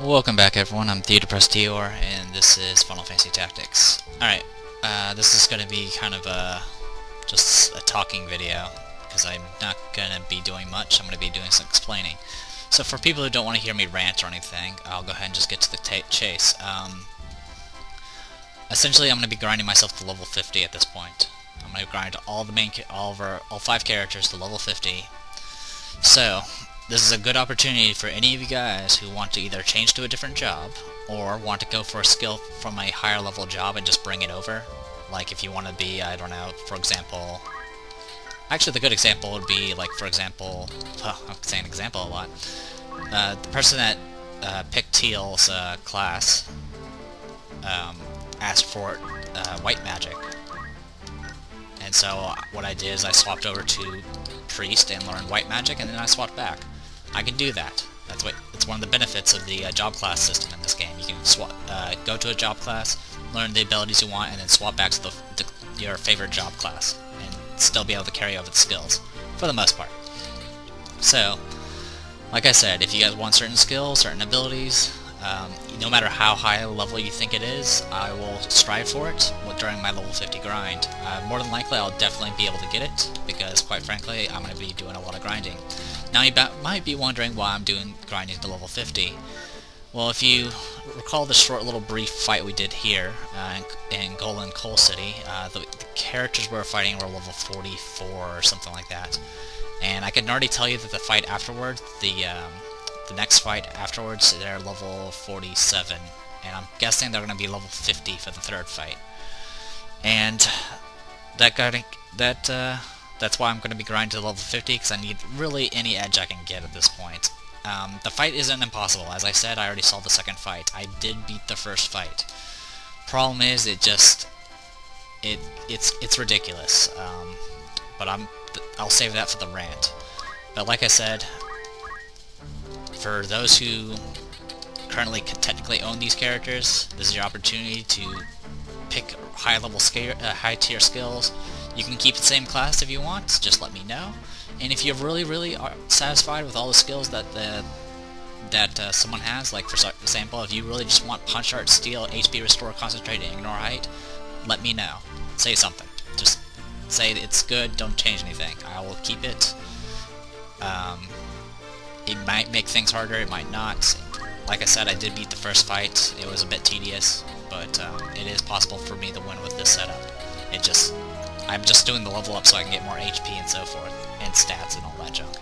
Welcome back everyone, I'm TheodoPressTeor, and this is Final Fantasy Tactics. Alright, this is going to be kind of just a talking video, because I'm not going to be doing much, I'm going to be doing some explaining. So for people who don't want to hear me rant or anything, I'll go ahead and just get to the chase. Essentially I'm going to be grinding myself to level 50 at this point. I'm going to grind all 5 characters to level 50. So, this is a good opportunity for any of you guys who want to either change to a different job or want to go for a skill from a higher level job and just bring it over. Like if you want to be, I don't know, for example... Actually, the good example would be, like, for example... I'm saying example a lot. The person that picked Teal's class asked for white magic. And so what I did is I swapped over to Priest and learned white magic, and then I swapped back. I can do that. It's one of the benefits of the job class system in this game. You can go to a job class, learn the abilities you want, and then swap back to your favorite job class, and still be able to carry over the skills, for the most part. So, like I said, if you guys want certain skills, certain abilities, no matter how high a level you think it is, I will strive for it during my level 50 grind. More than likely, I'll definitely be able to get it, because quite frankly, I'm going to be doing a lot of grinding. Now you might be wondering why I'm doing grinding to level 50. Well, if you recall the short little brief fight we did here in Golan Coal City, the characters we were fighting were level 44 or something like that. And I can already tell you that the fight afterwards, the next fight afterwards, they're level 47. And I'm guessing they're going to be level 50 for the third fight. And that's why I'm going to be grinding to level 50, because I need really any edge I can get at this point. The fight isn't impossible. As I said, I already saw the second fight. I did beat the first fight. Problem is, it's ridiculous. But I'll save that for the rant. But like I said, for those who currently technically own these characters, this is your opportunity to pick high-tier skills. You can keep the same class if you want, just let me know. And if you really are satisfied with all the skills that someone has, like for example, if you really just want Punch Art, Steal, HP Restore, Concentrate, and Ignore Height, let me know. Say something. Just say it's good, don't change anything. I will keep it. It might make things harder, it might not. Like I said, I did beat the first fight. It was a bit tedious, but it is possible for me to win with this setup. I'm just doing the level up so I can get more HP and so forth, and stats and all that junk.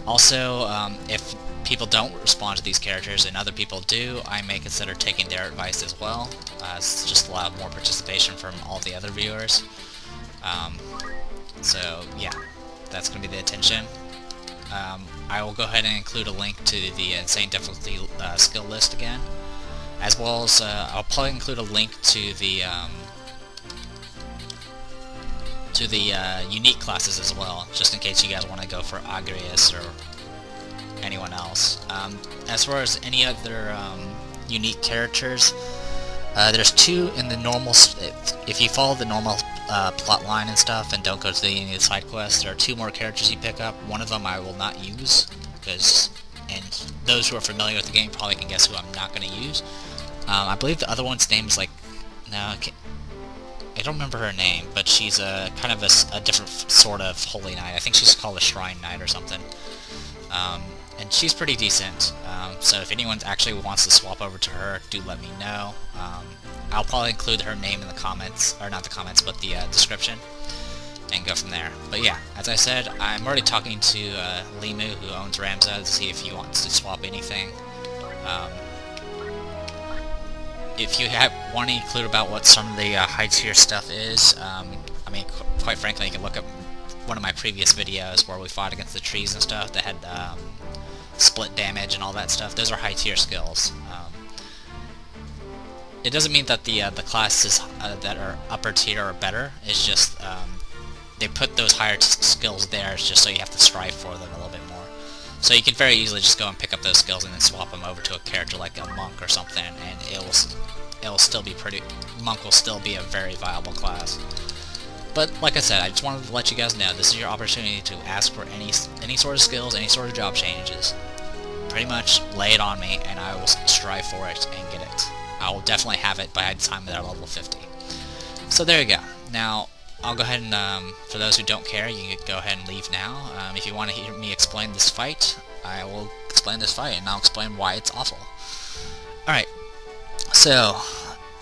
Also, if people don't respond to these characters and other people do, I may consider taking their advice as well. It's just allow more participation from all the other viewers. So yeah, that's going to be the intention. I will go ahead and include a link to the Insane Difficulty skill list again, as well as I'll probably include a link to the unique classes as well, just in case you guys want to go for Agrias or anyone else. As far as any other unique characters, there's 2 in the normal. If you follow the normal plot line and stuff and don't go to any of the side quests, there are 2 more characters you pick up. One of them I will not use, and those who are familiar with the game probably can guess who I'm not going to use. I believe the other one's name is like... No, I don't remember her name, but she's kind of a different sort of Holy Knight. I think she's called a Shrine Knight or something. And she's pretty decent. So if anyone actually wants to swap over to her, do let me know. I'll probably include her name in the comments, or not the comments, but the description, and go from there. But yeah, as I said, I'm already talking to Limu, who owns Ramza, to see if he wants to swap anything. If you want any clue about what some of the high-tier stuff is, I mean, quite frankly, you can look up one of my previous videos where we fought against the trees and stuff that had split damage and all that stuff. Those are high-tier skills. It doesn't mean that the classes that are upper tier are better. It's just they put those higher skills there just so you have to strive for them a little bit more. So you can very easily just go and pick up those skills and then swap them over to a character like a monk or something, and it'll still be monk will still be a very viable class. But like I said, I just wanted to let you guys know this is your opportunity to ask for any sort of skills, any sort of job changes. pretty much lay it on me, and I will strive for it and get it. I will definitely have it by the time they're level 50. So there you go. Now, I'll go ahead and, for those who don't care, you can go ahead and leave now. If you want to hear me explain this fight, I will explain this fight, and I'll explain why it's awful. Alright, so,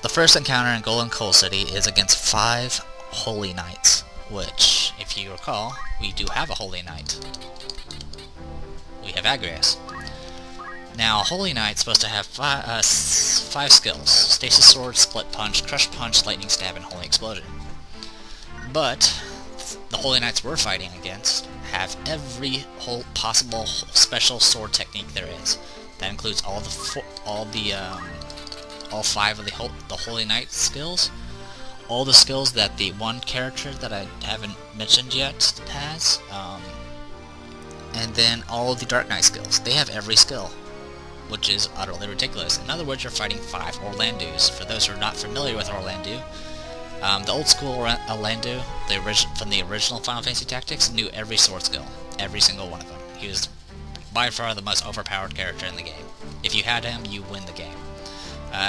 the first encounter in Golden Coal City is against 5 Holy Knights, which, if you recall, we do have a Holy Knight. We have Agrias. Now, Holy Knight's supposed to have 5 skills: Stasis Sword, Split Punch, Crush Punch, Lightning Stab, and Holy Explosion. But the Holy Knights we're fighting against have every possible special sword technique there is. That includes all 5 of the Holy Knight skills, all the skills that the one character that I haven't mentioned yet has, and then all of the Dark Knight skills. They have every skill, which is utterly ridiculous. In other words, you're fighting 5 Orlandus. For those who are not familiar with Orlandu, the old school Orlandu, from the original Final Fantasy Tactics, knew every sword skill. Every single one of them. He was by far the most overpowered character in the game. If you had him, you win the game.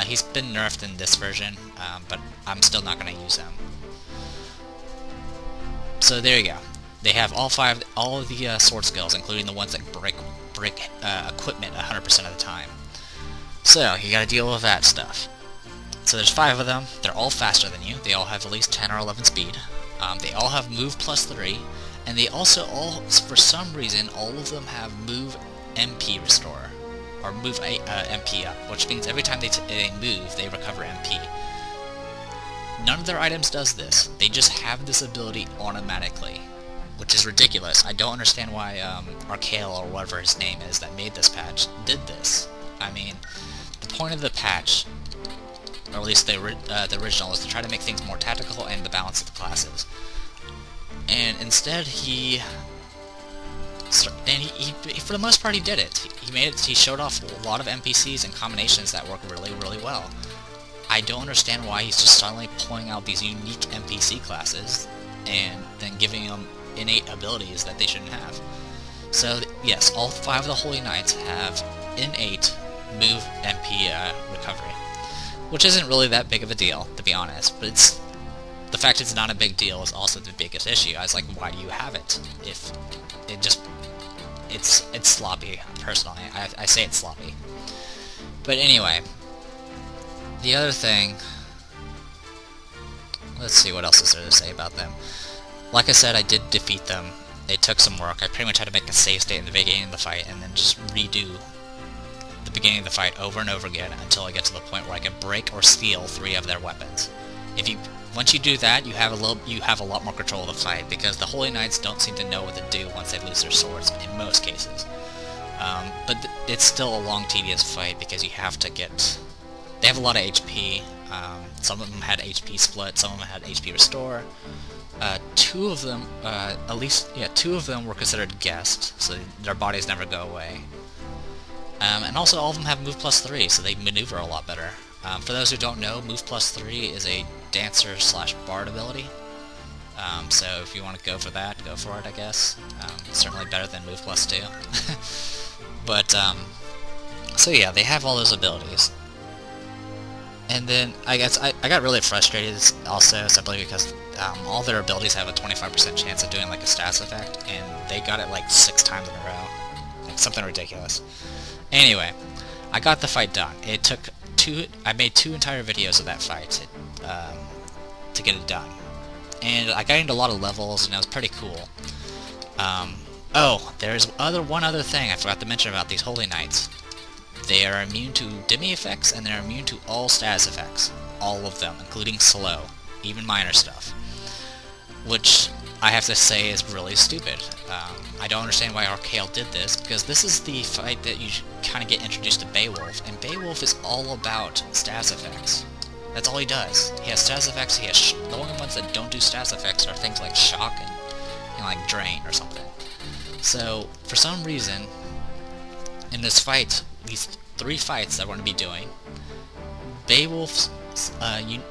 He's been nerfed in this version, but I'm still not going to use him. So there you go. They have all of the sword skills, including the ones that break equipment 100% of the time. So you got to deal with that stuff. So there's 5 of them. They're all faster than you. They all have at least 10 or 11 speed. They all have move +3, and they also all, for some reason, all of them have move MP restore, or move MP up, which means every time they move, they recover MP. None of their items does this. They just have this ability automatically, which is ridiculous. I don't understand why Arcale, or whatever his name is that made this patch, did this. I mean, the point of the patch, or at least the original, is to try to make things more tactical and the balance of the classes. And instead, he for the most part, he did it. He showed off a lot of NPCs and combinations that work really, really well. I don't understand why he's just suddenly pulling out these unique NPC classes and then giving them innate abilities that they shouldn't have. So yes, all 5 of the Holy Knights have innate move MP recovery, which isn't really that big of a deal, to be honest, but the fact it's not a big deal is also the biggest issue. I was like, why do you have it? If it just... It's sloppy, personally. I say it's sloppy. But anyway, the other thing... Let's see, what else is there to say about them. Like I said, I did defeat them. It took some work. I pretty much had to make a save state in the beginning of the fight and then just redo the beginning of the fight over and over again until I get to the point where I can break or steal 3 of their weapons. Once you do that, you have a lot more control of the fight, because the Holy Knights don't seem to know what to do once they lose their swords in most cases. But it's still a long, tedious fight because you have to get... They have a lot of HP. Some of them had HP split, some of them had HP restore. 2 of them, two of them were considered guests, so their bodies never go away. And also all of them have move +3, so they maneuver a lot better. For those who don't know, move +3 is a dancer/bard ability. So if you want to go for that, go for it, I guess. Certainly better than move +2. But, so yeah, they have all those abilities. And then, I guess, I got really frustrated also, simply because all their abilities have a 25% chance of doing like a status effect, and they got it like 6 times in a row. Like, something ridiculous. Anyway, I got the fight done. It took I made 2 entire videos of that fight to get it done. And I got into a lot of levels, and it was pretty cool. Oh, there's one other thing I forgot to mention about these Holy Knights. They are immune to Demi effects, and they're immune to all status effects. All of them, including slow, even minor stuff. Which I have to say is really stupid. I don't understand why Arcale did this, because this is the fight that you kind of get introduced to Beowulf, and Beowulf is all about status effects. That's all he does. He has status effects. The only ones that don't do status effects are things like Shock and like Drain or something. So, for some reason, in this fight, these 3 fights that we're going to be doing, Beowulf's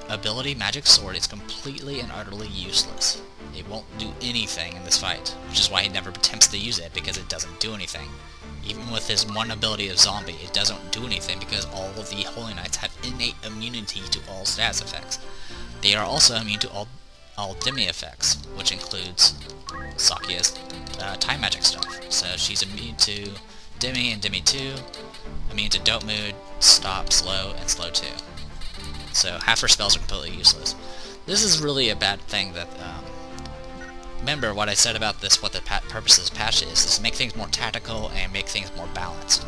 ability, Magic Sword, is completely and utterly useless. It won't do anything in this fight, which is why he never attempts to use it, because it doesn't do anything. Even with his one ability of Zombie, it doesn't do anything because all of the Holy Knights have innate immunity to all status effects. They are also immune to all Demi effects, which includes Sakuya's time magic stuff. So she's immune to Demi and Demi 2, immune to Dope Mood, Stop, Slow, and Slow 2. So half her spells are completely useless. This is really a bad thing that, remember what I said about this, what the purpose of this patch is to make things more tactical and make things more balanced.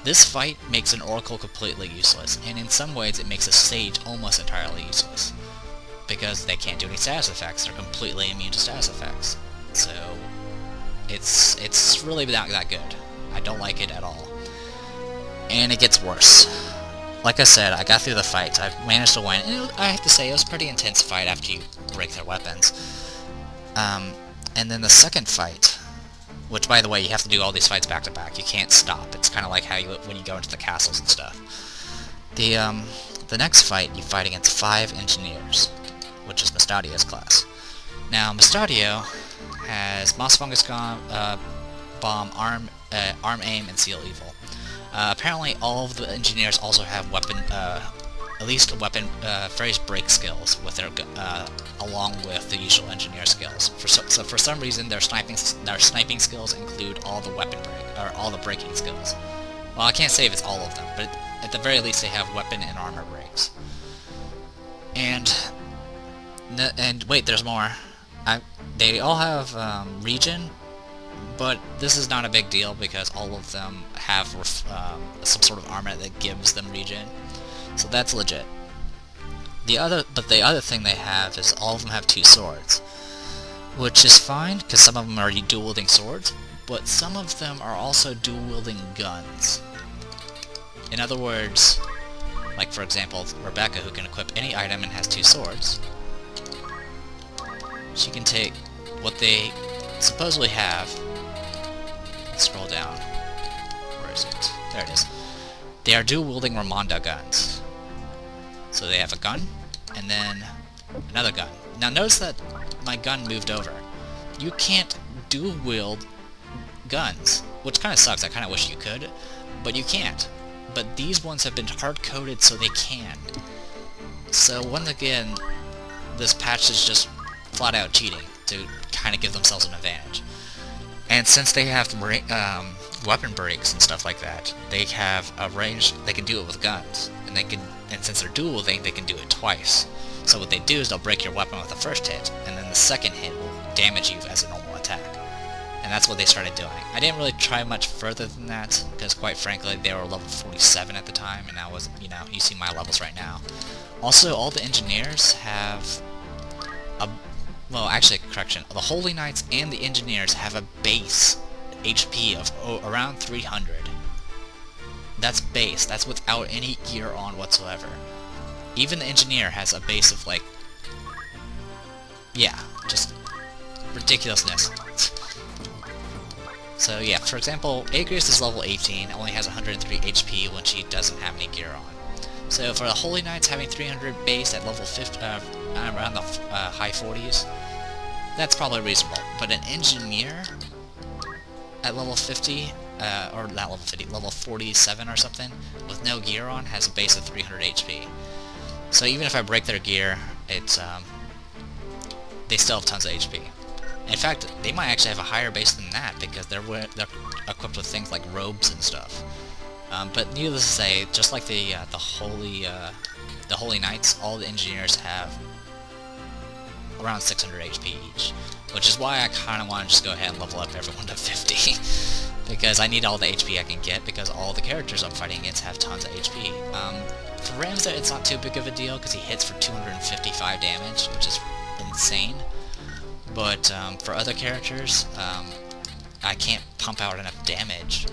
This fight makes an Oracle completely useless, and in some ways it makes a Sage almost entirely useless. Because they can't do any status effects, they're completely immune to status effects. So, it's really not that good. I don't like it at all. And it gets worse. Like I said, I got through the fight. I managed to win. And I have to say, it was a pretty intense fight after you break their weapons. And then the second fight, which by the way, you have to do all these fights back to back. You can't stop. It's kind of like how when you go into the castles and stuff. The next fight, you fight against 5 engineers, which is Mustadio's class. Now, Mustadio has Moss Fungus Bomb, Arm Aim, and Seal Evil. Apparently, all of the engineers also have at least weapon phrase break skills with their along with the usual engineer skills. So for some reason, their sniping skills include all the weapon break or all the breaking skills. Well, I can't say if it's all of them, but at the very least, they have weapon and armor breaks. And wait, there's more. They all have regen, but this is not a big deal because all of them have some sort of armor that gives them regen, so that's legit. The other thing they have is all of them have 2 swords, which is fine because some of them are dual-wielding swords, but some of them are also dual-wielding guns. In other words, like for example, Rebecca, who can equip any item and has 2 swords, she can take what they supposedly have. Let's scroll down. Where is it? There it is. They are dual-wielding Ramonda guns. So they have a gun, and then another gun. Now notice that my gun moved over. You can't dual-wield guns, which kind of sucks. I kind of wish you could, but you can't. But these ones have been hard-coded so they can. So once again, this patch is just flat-out cheating to kind of give themselves an advantage. And since they have weapon breaks and stuff like that, they have a range. They can do it with guns, and since they're dual-wielding, they can do it twice. So what they do is they'll break your weapon with the first hit, and then the second hit will damage you as a normal attack. And that's what they started doing. I didn't really try much further than that, because quite frankly, they were level 47 at the time, and I was, you see my levels right now. Also, all the engineers have well, actually, correction. The Holy Knights and the Engineers have a base HP of around 300. That's base. That's without any gear on whatsoever. Even the Engineer has a base of, like... yeah, just ridiculousness. So yeah, for example, Agrias is level 18, only has 103 HP when she doesn't have any gear on. So for the Holy Knights having 300 base at level 50, around the high 40s, that's probably reasonable. But an Engineer at level 50, or not level 50, level 47 or something, with no gear on, has a base of 300 HP. So even if I break their gear, it's they still have tons of HP. In fact, they might actually have a higher base than that because they're equipped with things like robes and stuff. But needless to say, just like the Holy Knights, all the Engineers have around 600 HP each, which is why I kind of want to just go ahead and level up everyone to 50, because I need all the HP I can get, because all the characters I'm fighting against have tons of HP. For Ramza, it's not too big of a deal, because he hits for 255 damage, which is insane, but for other characters, I can't pump out enough damage.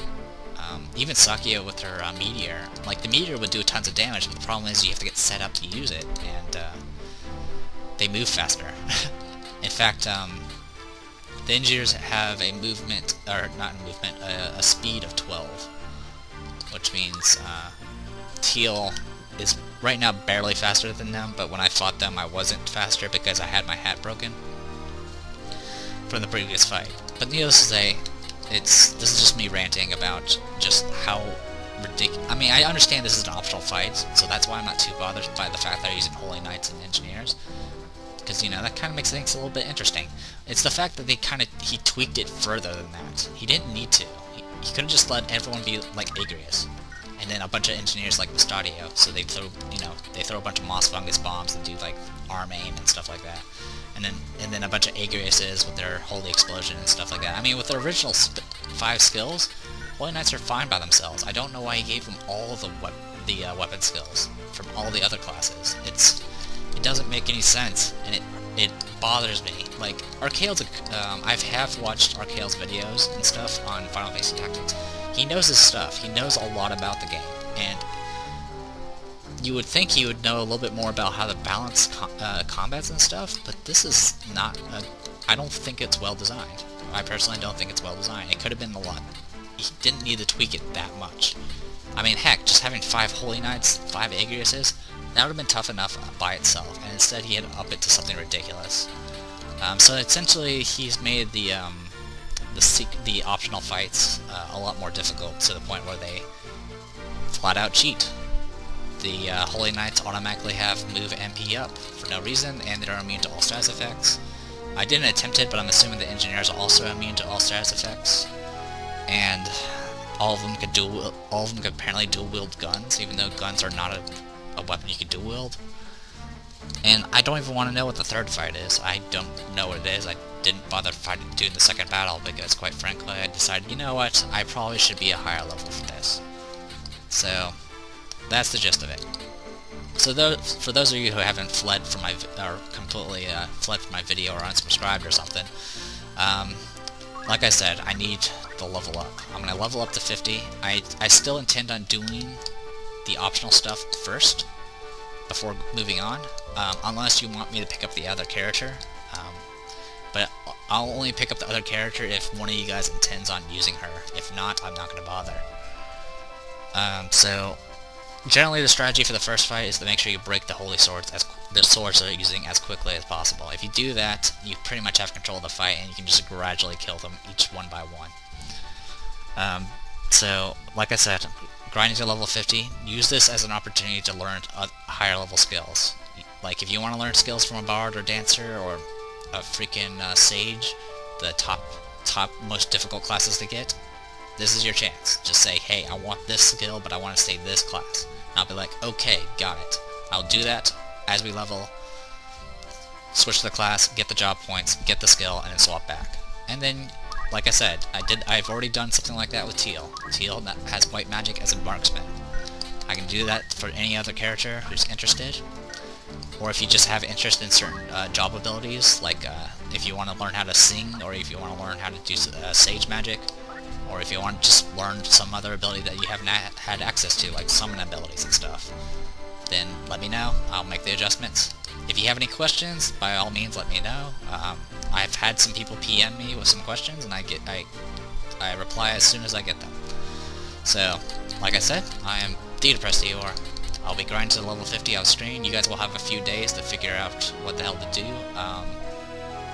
Even Sakuya with her Meteor, like the Meteor would do tons of damage, but the problem is you have to get set up to use it, and they move faster. In fact, the Engineers have a movement, or not a movement, a speed of 12, which means Teal is right now barely faster than them, but when I fought them I wasn't faster because I had my hat broken from the previous fight. But needless to say, this is just me ranting about just how ridiculous. I mean, I understand this is an optional fight, so that's why I'm not too bothered by the fact that they're using Holy Knights and Engineers, because, you know, that kind of makes things a little bit interesting. It's the fact that he tweaked it further than that. He didn't need to. He could have just let everyone be like Agrius, and then a bunch of engineers like Mustadio, so they throw a bunch of Moss Fungus bombs and do like arm aim and stuff like that. And then a bunch of Agriuses with their Holy Explosion and stuff like that. I mean, with the original 5 skills, Holy Knights are fine by themselves. I don't know why he gave them all the weapon skills from all the other classes. It doesn't make any sense, and it bothers me. Like, Archaeel's, I have watched Archaeel's videos and stuff on Final Fantasy Tactics. He knows his stuff. He knows a lot about the game, and you would think he would know a little bit more about how to balance combats and stuff, but this is not I don't think it's well designed. I personally don't think it's well designed. It could have been a lot. He didn't need to tweak it that much. I mean, heck, just having 5 Holy Knights, 5 Agriuses, that would have been tough enough by itself, and instead he had to up it to something ridiculous. So essentially, he's made the optional fights a lot more difficult, to the point where they flat out cheat. The Holy Knights automatically have move MP up for no reason, and they're immune to all status effects. I didn't attempt it, but I'm assuming the Engineers are also immune to all status effects. And all of them could apparently dual wield guns, even though guns are not a weapon you can dual wield. And I don't even want to know what the third fight is. I don't know what it is. I didn't bother doing the second battle because, quite frankly, I decided, you know what, I probably should be a higher level for this. So that's the gist of it. So for those of you who haven't fled from my completely fled from my video or unsubscribed or something, like I said, I need the level up. I'm gonna level up to 50. I still intend on doing the optional stuff first before moving on, unless you want me to pick up the other character. But I'll only pick up the other character if one of you guys intends on using her. If not, I'm not gonna bother. So generally, the strategy for the first fight is to make sure you break the holy swords, the swords they're using, as quickly as possible. If you do that, you pretty much have control of the fight, and you can just gradually kill them each one by one. So, like I said, grinding to level 50, use this as an opportunity to learn higher level skills. Like, if you want to learn skills from a bard or dancer or a freaking sage, the top most difficult classes to get, this is your chance. Just say, hey, I want this skill, but I want to stay this class. And I'll be like, okay, got it. I'll do that as we level, switch to the class, get the job points, get the skill, and then swap back. And then, like I said, I've already done something like that with Teal. Teal has white magic as a marksman. I can do that for any other character who's interested. Or if you just have interest in certain job abilities, like if you want to learn how to sing, or if you want to learn how to do sage magic, or if you want to just learn some other ability that you haven't had access to, like summon abilities and stuff, then let me know. I'll make the adjustments. If you have any questions, by all means let me know. I've had some people PM me with some questions, and I reply as soon as I get them. So, like I said, I am DDepressed. I'll be grinding to level 50 on screen. You guys will have a few days to figure out what the hell to do.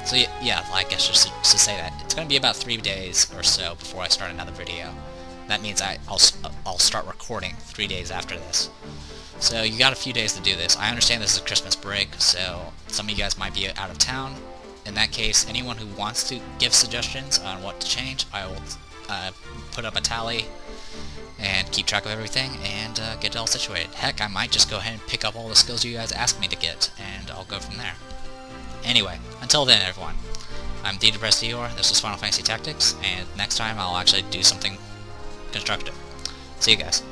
So yeah, I guess just to say that, it's going to be about 3 days or so before I start another video. That means I'll start recording 3 days after this. So you got a few days to do this. I understand this is a Christmas break, so some of you guys might be out of town. In that case, anyone who wants to give suggestions on what to change, I will put up a tally and keep track of everything and get it all situated. Heck, I might just go ahead and pick up all the skills you guys asked me to get, and I'll go from there. Anyway, until then, everyone, I'm DDepressed. This was Final Fantasy Tactics, and next time I'll actually do something constructive. See you guys.